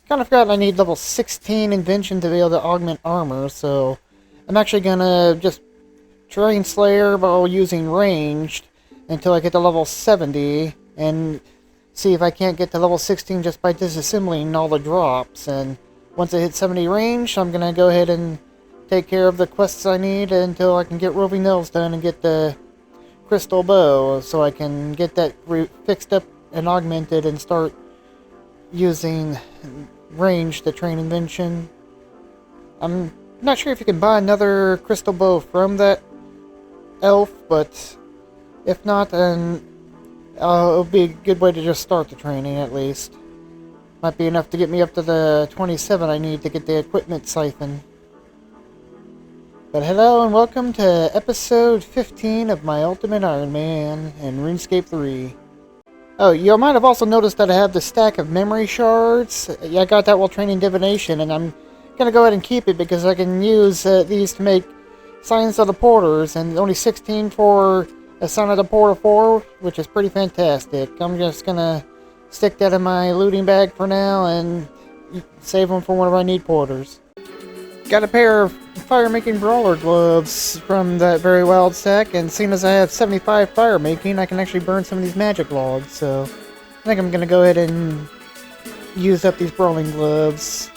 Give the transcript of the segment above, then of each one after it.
Kind of forgot I need level 16 invention to be able to augment armor, so I'm actually gonna just train Slayer while using ranged until I get to level 70 and see if I can't get to level 16 just by disassembling all the drops. And once I hit 70 range, I'm gonna go ahead and take care of the quests I need until I can get roving nails done and get the crystal bow, so I can get that fixed up and augmented and start using range to train invention. I'm not sure if you can buy another crystal bow from that elf, but if not, then it'll be a good way to just start the training at least. Might be enough to get me up to the 27 I need to get the equipment siphon. But hello and welcome to episode 15 of my Ultimate Iron Man in RuneScape 3. Oh, you might have also noticed that I have the stack of memory shards. Yeah, I got that while training divination, and I'm gonna go ahead and keep it because I can use these to make signs of the porters, and only 16 for a sign of the porter 4, which is pretty fantastic. I'm just gonna stick that in my looting bag for now and save them for whenever I need porters. Got a pair of fire-making brawler gloves from that very wild stack, and seeing as I have 75 fire-making, I can actually burn some of these magic logs, so I think I'm gonna go ahead and use up these brawling gloves.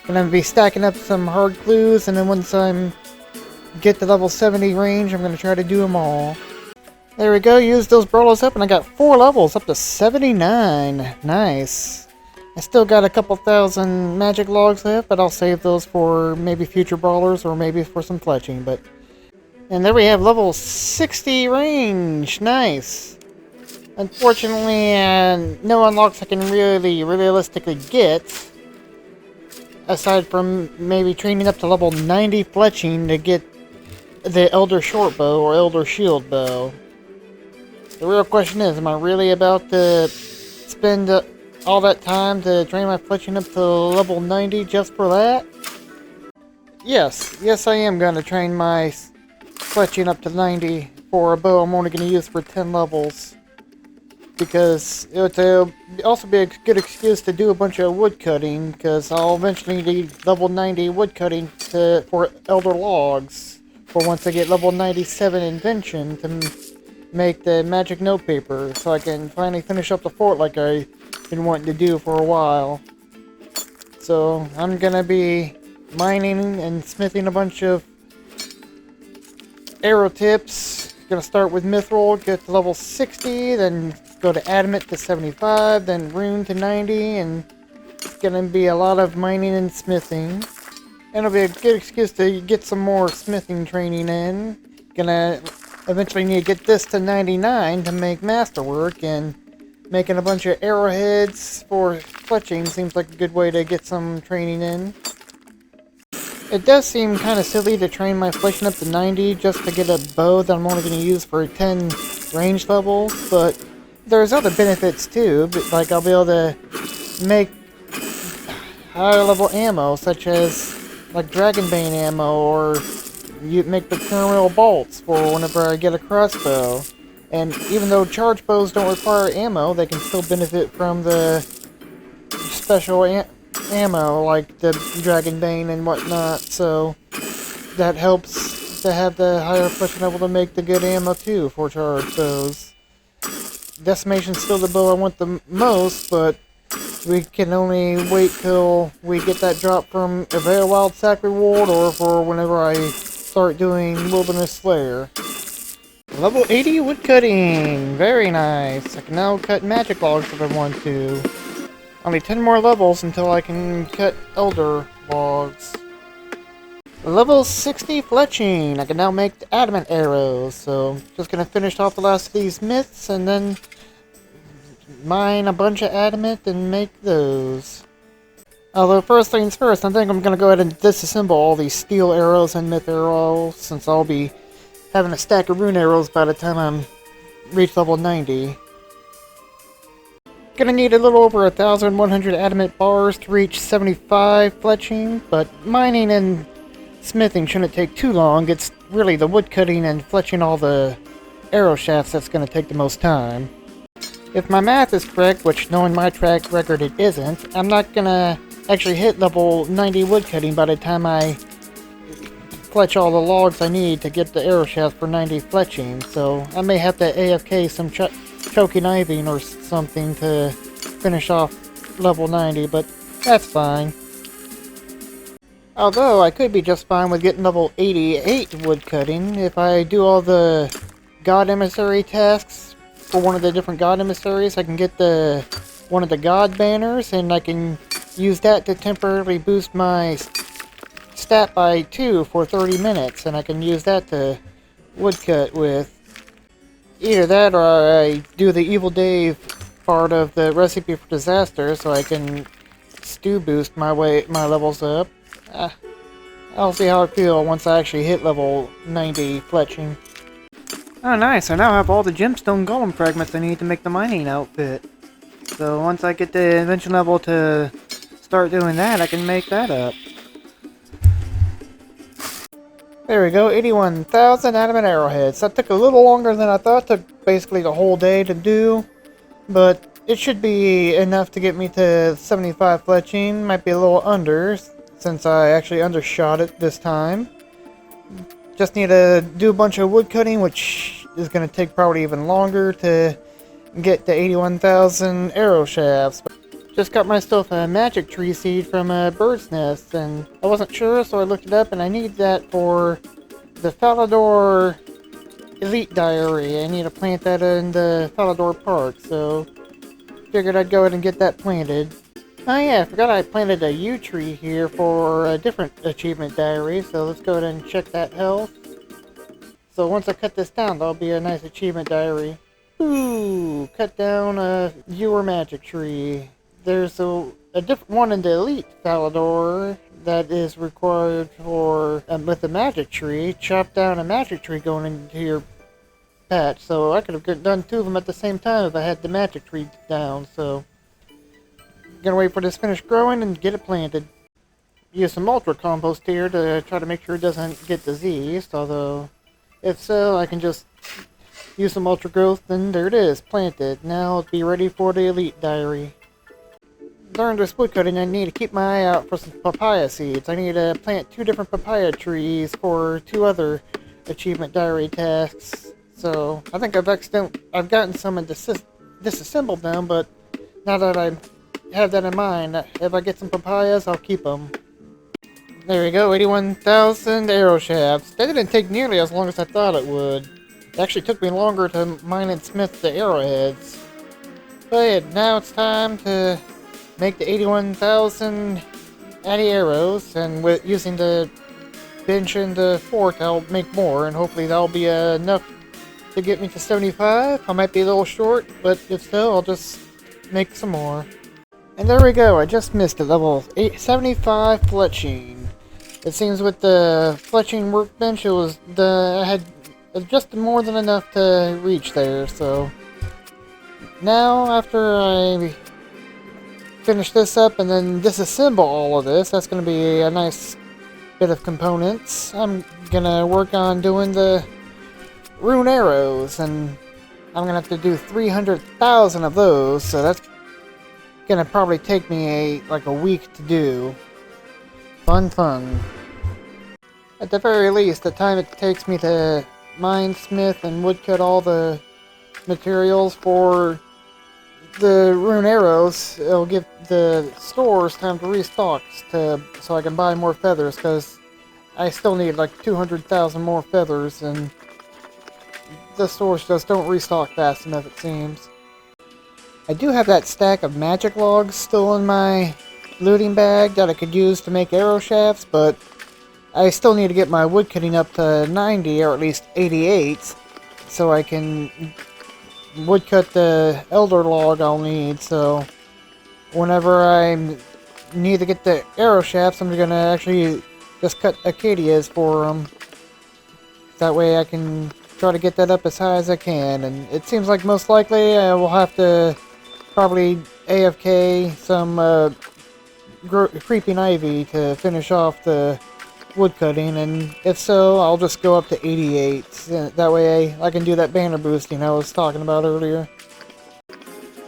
Gonna be stacking up some hard clues, and then once I'm get to level 70 range, I'm gonna try to do them all. There we go, use those brawlers up, and I got 4 levels up to 79. Nice. I still got a couple thousand magic logs left, but I'll save those for maybe future brawlers or maybe for some fletching. And there we have level 60 range. Nice. Unfortunately, no unlocks I can really realistically get, aside from maybe training up to level 90 fletching to get the Elder Shortbow or Elder Shield Bow. The real question is, am I really about to spend all that time to train my fletching up to level 90 just for that? Yes I am going to train my fletching up to 90 for a bow I'm only going to use for 10 levels. Because it would also be a good excuse to do a bunch of wood cutting, because I'll eventually need level 90 wood cutting for elder logs for once I get level 97 invention to make the magic note paper, so I can finally finish up the fort like I've been wanting to do for a while. So I'm gonna be mining and smithing a bunch of arrow tips. Gonna start with mithril, get to level 60, then go to adamant to 75, then rune to 90, and it's gonna be a lot of mining and smithing. And it'll be a good excuse to get some more smithing training in. Gonna eventually need to get this to 99 to make masterwork, and making a bunch of arrowheads for fletching seems like a good way to get some training in. It does seem kind of silly to train my fletching up to 90 just to get a bow that I'm only going to use for 10 range levels, but there's other benefits too. Like I'll be able to make higher level ammo, such as like Dragonbane ammo, or you make the pyramidal bolts for whenever I get a crossbow. And even though charge bows don't require ammo, they can still benefit from the special ammo, like the Dragonbane and whatnot, so that helps to have the higher fletching level to make the good ammo too for charge bows. Decimation's still the bow I want the most, but we can only wait till we get that drop from a very wild sack reward, or for whenever I start doing Wilderness Slayer. Level 80 woodcutting! Very nice! I can now cut magic logs if I want to. Only 10 more levels until I can cut elder logs. Level 60 fletching! I can now make the adamant arrows, so just gonna finish off the last of these myths and then mine a bunch of adamant and make those. Although first things first, I think I'm gonna go ahead and disassemble all these steel arrows and myth arrows, since I'll be having a stack of rune arrows by the time I'm reach level 90. Gonna need a little over 1,100 adamant bars to reach 75 fletching, but mining and smithing shouldn't take too long. It's really the wood cutting and fletching all the arrow shafts that's gonna take the most time. If my math is correct, which knowing my track record it isn't, I'm not gonna actually hit level 90 woodcutting by the time I fletch all the logs I need to get the arrow shaft for 90 fletching, so I may have to AFK some choking kniving or something to finish off level 90, but that's fine. Although I could be just fine with getting level 88 woodcutting if I do all the god emissary tasks for one of the different god emissaries. I can get one of the god banners, and I can use that to temporarily boost my stat by 2 for 30 minutes, and I can use that to woodcut with. Either that, or I do the Evil Dave part of the recipe for disaster, so I can stew boost my levels up. I'll see how I feel once I actually hit level 90 fletching. Oh nice, I now have all the gemstone golem fragments I need to make the mining outfit. So once I get the invention level to start doing that, I can make that up. There we go, 81,000 adamant arrowheads. That took a little longer than I thought. It took basically the whole day to do, but it should be enough to get me to 75 fletching. Might be a little under, since I actually undershot it this time. Just need to do a bunch of wood cutting, which is going to take probably even longer to get to 81,000 arrow shafts. Just got myself a magic tree seed from a bird's nest, and I wasn't sure, so I looked it up, and I need that for the Falador Elite Diary. I need to plant that in the Falador Park, so figured I'd go ahead and get that planted. Oh yeah, I forgot I planted a yew tree here for a different achievement diary, so let's go ahead and check that health. So once I cut this down, that'll be a nice achievement diary. Ooh, cut down a viewer magic tree. There's a different one in the Elite Falador that is required for, with the magic tree. Chop down a magic tree going into your patch, so I could have done two of them at the same time if I had the magic tree down, so gonna wait for this to finish growing and get it planted. Use some ultra compost here to try to make sure it doesn't get diseased, although if so, I can just use some ultra growth, and there it is, planted. Now it'll be ready for the Elite Diary. During this woodcutting, I need to keep my eye out for some papaya seeds. I need to plant 2 different papaya trees for 2 other achievement diary tasks. So I think I've gotten some and disassembled them, but now that I have that in mind, if I get some papayas, I'll keep them. There we go, 81,000 arrow shafts. That didn't take nearly as long as I thought it would. It actually took me longer to mine and smith the arrowheads. But now it's time to make the 81,000 addy arrows, and with using the bench and the fork, I'll make more, and hopefully that'll be enough to get me to 75. I might be a little short, but if so, I'll just make some more. And there we go, I just missed it, level 75 fletching. It seems with the fletching workbench, I had just more than enough to reach there, so now after I finish this up and then disassemble all of this, that's going to be a nice bit of components. I'm going to work on doing the rune arrows, and I'm going to have to do 300,000 of those, so that's going to probably take me like a week to do. Fun. At the very least, the time it takes me to mine, smith, and woodcut all the materials for the rune arrows, it'll give the stores time to restock so I can buy more feathers, because I still need like 200,000 more feathers, and the stores just don't restock fast enough, it seems. I do have that stack of magic logs still in my looting bag that I could use to make arrow shafts, but I still need to get my woodcutting up to 90, or at least 88, so I can woodcut the elder log I'll need. So whenever I need to get the arrow shafts, I'm going to actually just cut acacias for them. That way I can try to get that up as high as I can, and it seems like most likely I will have to probably AFK some creeping ivy to finish off the woodcutting, and if so, I'll just go up to 88. That way I can do that banner boosting I was talking about earlier.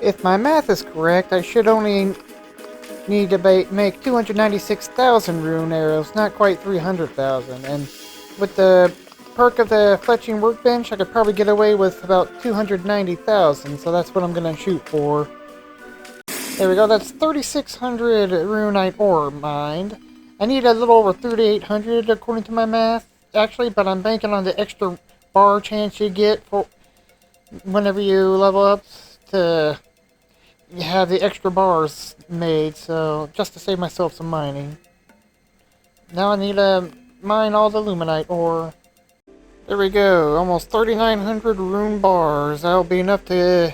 If my math is correct, I should only need to make 296,000 rune arrows, not quite 300,000. And with the perk of the fletching workbench, I could probably get away with about 290,000, so that's what I'm going to shoot for. There we go, that's 3,600 runite ore mined. I need a little over 3,800 according to my math, actually, but I'm banking on the extra bar chance you get for whenever you level up to have the extra bars made, so just to save myself some mining. Now I need to mine all the luminite ore. There we go, almost 3,900 rune bars. That'll be enough to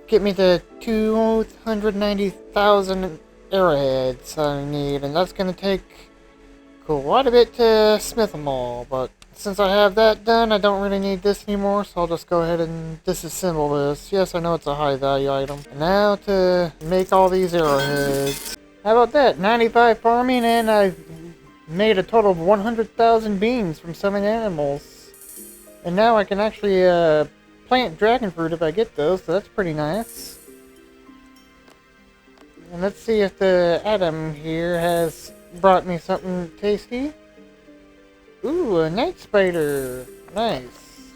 get me the 290,000 arrowheads I need, and that's going to take quite a bit to smith them all, but since I have that done, I don't really need this anymore, so I'll just go ahead and disassemble this. Yes, I know it's a high value item. And now to make all these arrowheads. How about that? 95 farming, and I've made a total of 100,000 beans from 7 animals. And now I can actually plant dragon fruit if I get those, so that's pretty nice. And let's see if the Adam here has brought me something tasty. Ooh, a night spider. Nice.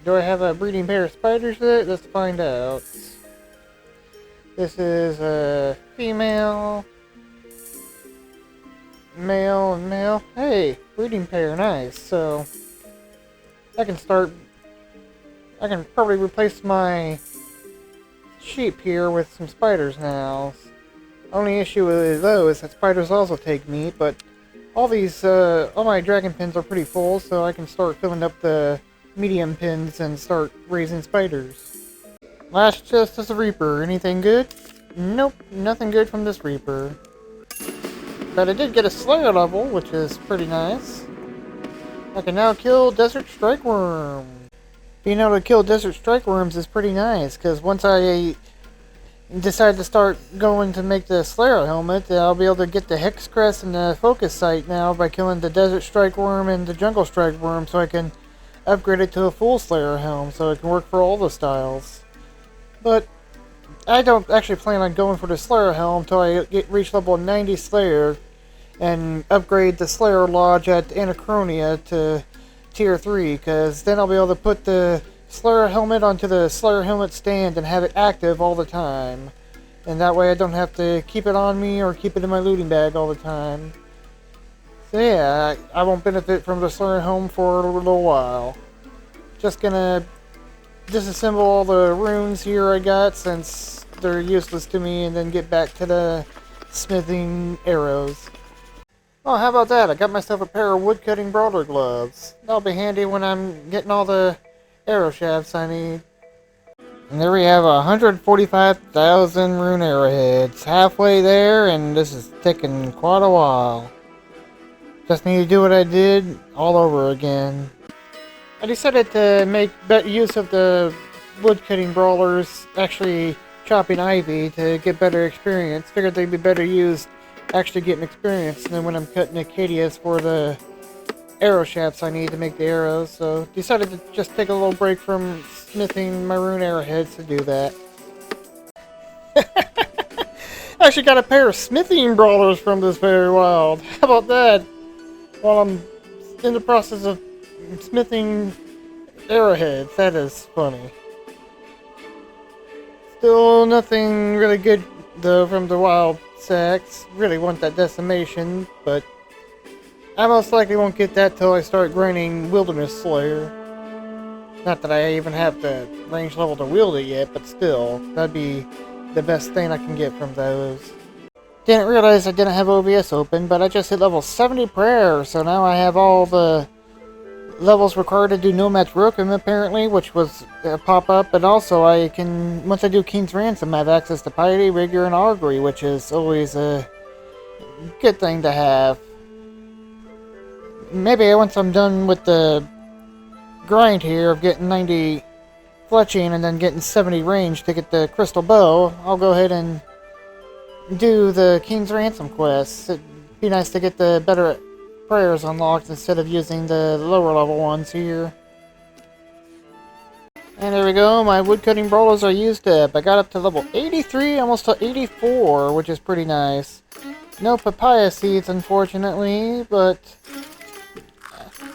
Do I have a breeding pair of spiders there? Let's find out. This is a female. Male and male. Hey, breeding pair. Nice. So, I can probably replace my sheep here with some spiders now. Only issue with those is that spiders also take meat, but all my dragon pens are pretty full, so I can start filling up the medium pens and start raising spiders. Last chest is a reaper. Anything good? Nope, nothing good from this reaper. But I did get a slayer level, which is pretty nice. I can now kill desert strike worm. Being able to kill desert strike worms is pretty nice, because once I decide to start going to make the Slayer helmet, I'll be able to get the Hex Crest and the Focus Sight now by killing the Desert Strike Worm and the Jungle Strike Worm, so I can upgrade it to a full Slayer helm, so it can work for all the styles. But I don't actually plan on going for the Slayer helm until I reach level 90 Slayer and upgrade the Slayer Lodge at Anachronia to Tier 3, because then I'll be able to put the Slayer helmet onto the Slayer helmet stand and have it active all the time. And that way I don't have to keep it on me or keep it in my looting bag all the time. So yeah, I won't benefit from the Slayer helmet for a little while. Just gonna disassemble all the runes here I got since they're useless to me, and then get back to the smithing arrows. Oh, how about that? I got myself a pair of woodcutting brawler gloves. That'll be handy when I'm getting all the arrow shafts I need. And there we have 145,000 rune arrowheads. Halfway there, and this is taking quite a while. Just need to do what I did all over again. I decided to make better use of the woodcutting brawlers actually chopping ivy to get better experience. Figured they'd be better used actually getting experience than when I'm cutting acadias for the arrow shafts I need to make the arrows, so decided to just take a little break from smithing my rune arrowheads to do that. I actually got a pair of smithing brawlers from this very wild. How about that? While I'm in the process of smithing arrowheads, that is funny. Still nothing really good though from the wild sacks. Really want that decimation, but I most likely won't get that till I start grinding Wilderness Slayer. Not that I even have the range level to wield it yet, but still, that'd be the best thing I can get from those. Didn't realize I didn't have OBS open, but I just hit level 70 prayer, so now I have all the levels required to do Nomad's Rokum apparently, which was a pop-up, and also I can, once I do King's Ransom, I have access to Piety, Rigor, and Armory, which is always a good thing to have. Maybe once I'm done with the grind here of getting 90 fletching and then getting 70 range to get the crystal bow, I'll go ahead and do the King's Ransom quest. It'd be nice to get the better prayers unlocked instead of using the lower level ones here. And there we go, my woodcutting brawlers are used up. I got up to level 83, almost to 84, which is pretty nice. No papaya seeds, unfortunately, but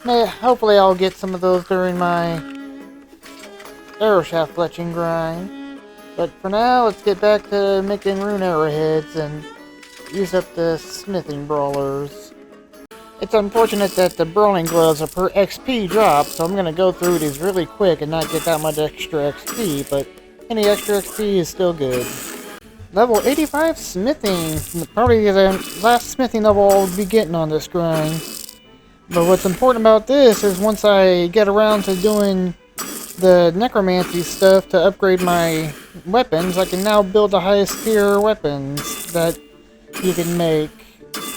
hopefully I'll get some of those during my arrow shaft fletching grind. But for now, let's get back to making rune arrowheads and use up the smithing brawlers. It's unfortunate that the brawling gloves are per XP drop, so I'm gonna go through these really quick and not get that much extra XP, but any extra XP is still good. Level 85 smithing, probably the last smithing level I'll be getting on this grind. But what's important about this is once I get around to doing the necromancy stuff to upgrade my weapons, I can now build the highest tier weapons that you can make.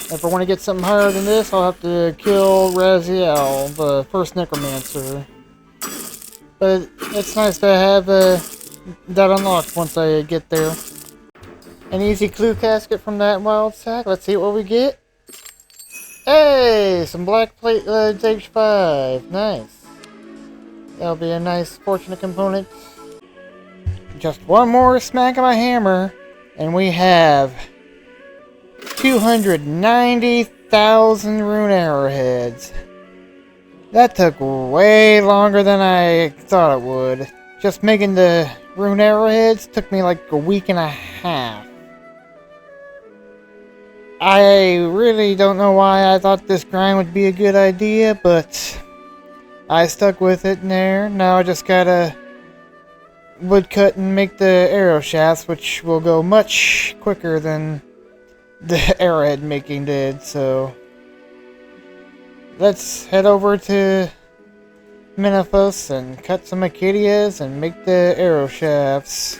If I want to get something higher than this, I'll have to kill Raziel, the first necromancer. But it's nice to have that unlocked once I get there. An easy clue casket from that wild sack. Let's see what we get. Hey! Some black plate stage 5. Nice. That'll be a nice fortunate component. Just one more smack of my hammer, and we have 290,000 rune arrowheads. That took way longer than I thought it would. Just making the rune arrowheads took me like a week and a half. I really don't know why I thought this grind would be a good idea, but I stuck with it in there. Now I just gotta woodcut and make the arrow shafts, which will go much quicker than the arrowhead making did, so let's head over to Menethos and cut some Acacias and make the arrow shafts.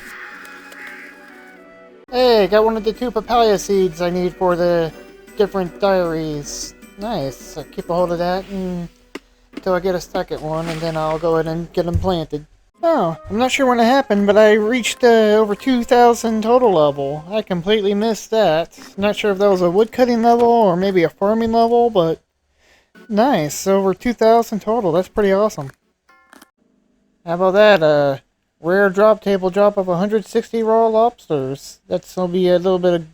Hey, got one of the 2 papaya seeds I need for the different diaries. Nice. I'll keep a hold of that until I get a second one, and then I'll go ahead and get them planted. Oh, I'm not sure when it happened, but I reached over 2,000 total level. I completely missed that. Not sure if that was a woodcutting level or maybe a farming level, but nice. Over 2,000 total. That's pretty awesome. How about that? Rare drop table drop of 160 raw lobsters. That'll be a little bit of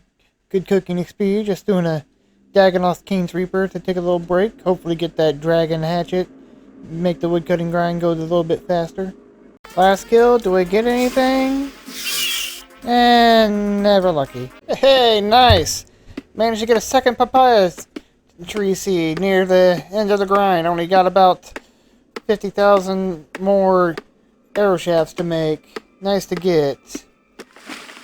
good cooking XP. Just doing a Dagonoth King's Reaper to take a little break. Hopefully get that dragon hatchet. Make the woodcutting grind go a little bit faster. Last kill, do I get anything? And never lucky. Hey, nice! Managed to get a second papaya tree seed near the end of the grind. Only got about 50,000 more arrow shafts to make. Nice to get.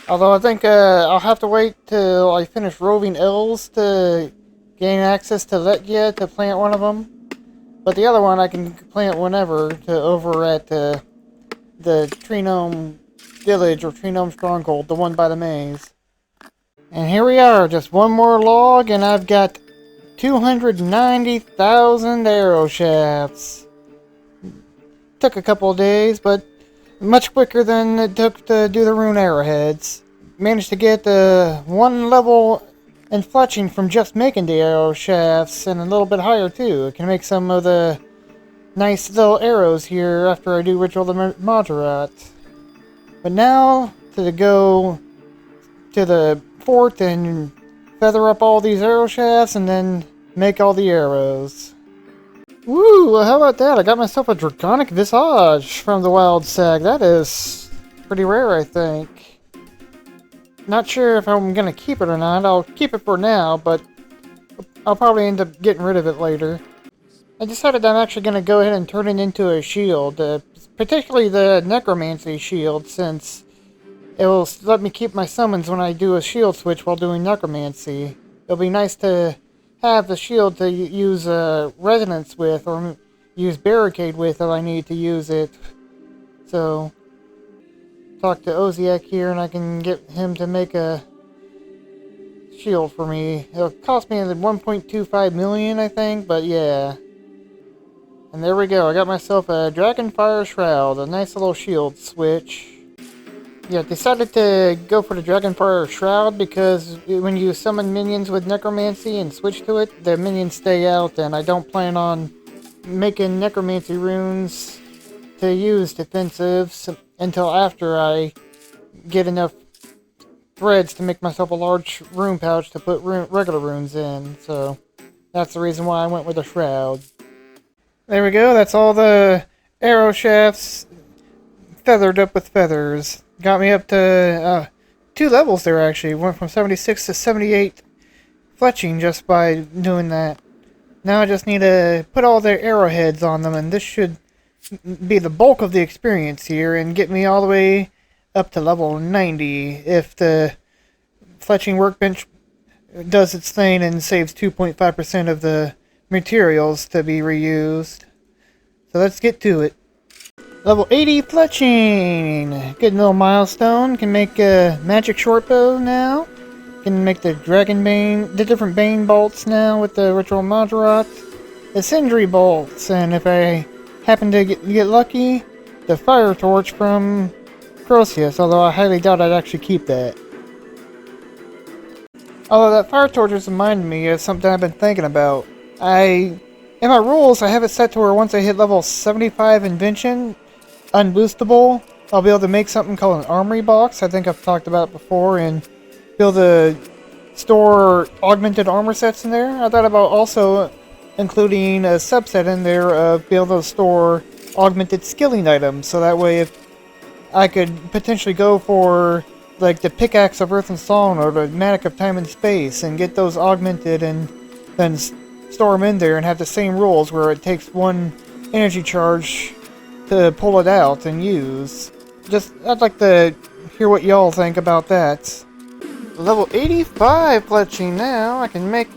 Although I think I'll have to wait till I finish roving elves to gain access to Letya to plant one of them. But the other one I can plant whenever over at the Tree Gnome Village or Tree Gnome Stronghold, the one by the maze. And here we are, just one more log and I've got 290,000 arrow shafts. Took a couple of days, but much quicker than it took to do the rune arrowheads. Managed to get one level in fletching from just making the arrow shafts, and a little bit higher too. I can make some of the nice little arrows here after I do Ritual the Moderat. But now, to go to the fort and feather up all these arrow shafts and then make all the arrows. Woo! How about that? I got myself a Draconic Visage from the Wild Sag. That is pretty rare, I think. Not sure if I'm gonna keep it or not. I'll keep it for now, but I'll probably end up getting rid of it later. I decided I'm actually gonna go ahead and turn it into a shield, particularly the necromancy shield, since it will let me keep my summons when I do a shield switch while doing necromancy. It'll be nice to have the shield to use resonance with, or use barricade with if I need to use it. So, talk to Oziak here and I can get him to make a shield for me. It'll cost me 1.25 million, I think, but yeah. And there we go, I got myself a Dragonfire Shroud, a nice little shield switch. Yeah, decided to go for the Dragonfire Shroud because when you summon minions with Necromancy and switch to it, the minions stay out, and I don't plan on making Necromancy runes to use defensives until after I get enough threads to make myself a large rune pouch to put regular runes in, so that's the reason why I went with a shroud. There we go, that's all the arrow shafts feathered up with feathers. Got me up to 2 levels there actually, went from 76 to 78 fletching just by doing that. Now I just need to put all the arrowheads on them, and this should be the bulk of the experience here and get me all the way up to level 90 if the fletching workbench does its thing and saves 2.5% of the materials to be reused. So let's get to it. Level 80 fletching! Good little milestone. Can make a magic shortbow now. Can make the dragon bane, the different bane bolts now with the ritual Majorat. The sindri bolts, and if I happen to get lucky, the fire torch from Crozius, although I highly doubt I'd actually keep that. Although that fire torch has reminded me of something I've been thinking about. In my rules, I have it set to where once I hit level 75 invention, unboostable, I'll be able to make something called an armory box. I think I've talked about it before, and be able to store augmented armor sets in there. I thought about also including a subset in there of being able to store augmented skilling items, so that way if I could potentially go for like the pickaxe of Earth and Song or the mattock of Time and Space and get those augmented and then store them in there and have the same rules where it takes 1 energy charge to pull it out and use. I'd like to hear what y'all think about that. Level 85 fletching now. I can make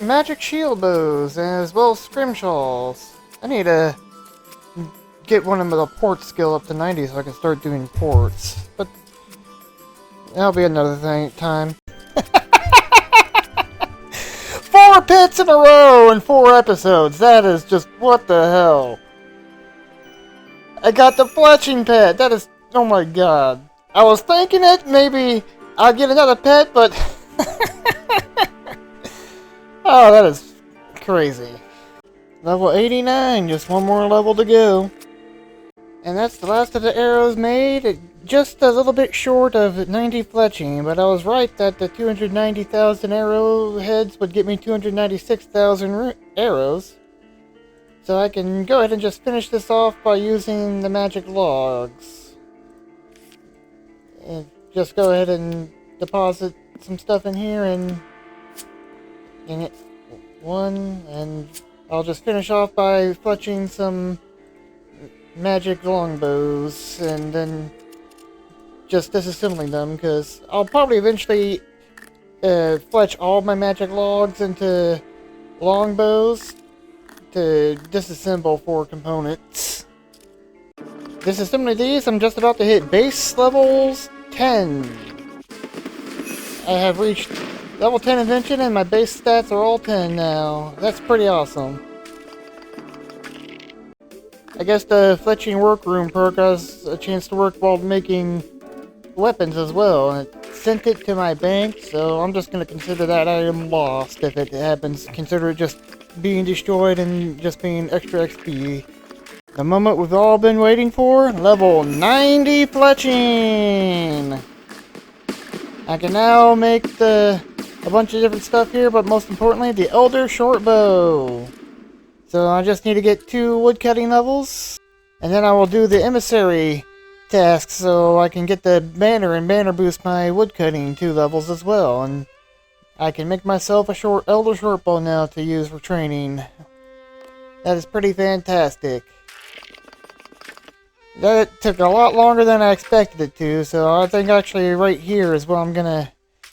magic shield bows as well as scrimshaws. I need to get one of the port skill up to 90 so I can start doing ports. But that'll be another time. 4 pits in a row in 4 episodes. That is just, what the hell. I got the fletching pet. That is, oh my god. I was thinking it, maybe I'll get another pet, but oh, that is crazy. Level 89, just 1 more level to go. And that's the last of the arrows made. Just a little bit short of 90 fletching, but I was right that the 290,000 arrowheads would get me 296,000 arrows. So I can go ahead and just finish this off by using the magic logs. And just go ahead and deposit some stuff in here and get 1, and I'll just finish off by fletching some magic longbows and then just disassembling them, because I'll probably eventually fletch all my magic logs into longbows to disassemble for components. Disassembling these, I'm just about to hit base levels 10. I have reached level 10 invention and my base stats are all 10 now. That's pretty awesome. I guess the fletching workroom perk has a chance to work while making weapons as well, and it sent it to my bank, so I'm just going to consider that item lost if it happens. Consider it just being destroyed and just being extra XP. The moment we've all been waiting for, level 90 fletching! I can now make a bunch of different stuff here, but most importantly, the Elder Shortbow. So I just need to get 2 woodcutting levels, and then I will do the emissary task so I can get the banner and banner boost my woodcutting 2 levels as well, and I can make myself a Elder Shortbow now to use for training. That is pretty fantastic. That took a lot longer than I expected it to, so I think actually right here is where I'm gonna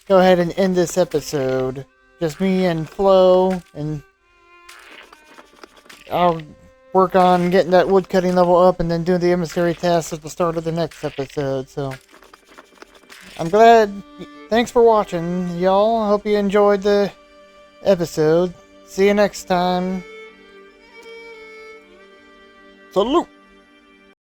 go ahead and end this episode. Just me and Flo, and I'll work on getting that woodcutting level up and then doing the emissary task at the start of the next episode, so I'm glad. Thanks for watching, y'all. I hope you enjoyed the episode. See you next time. Salute!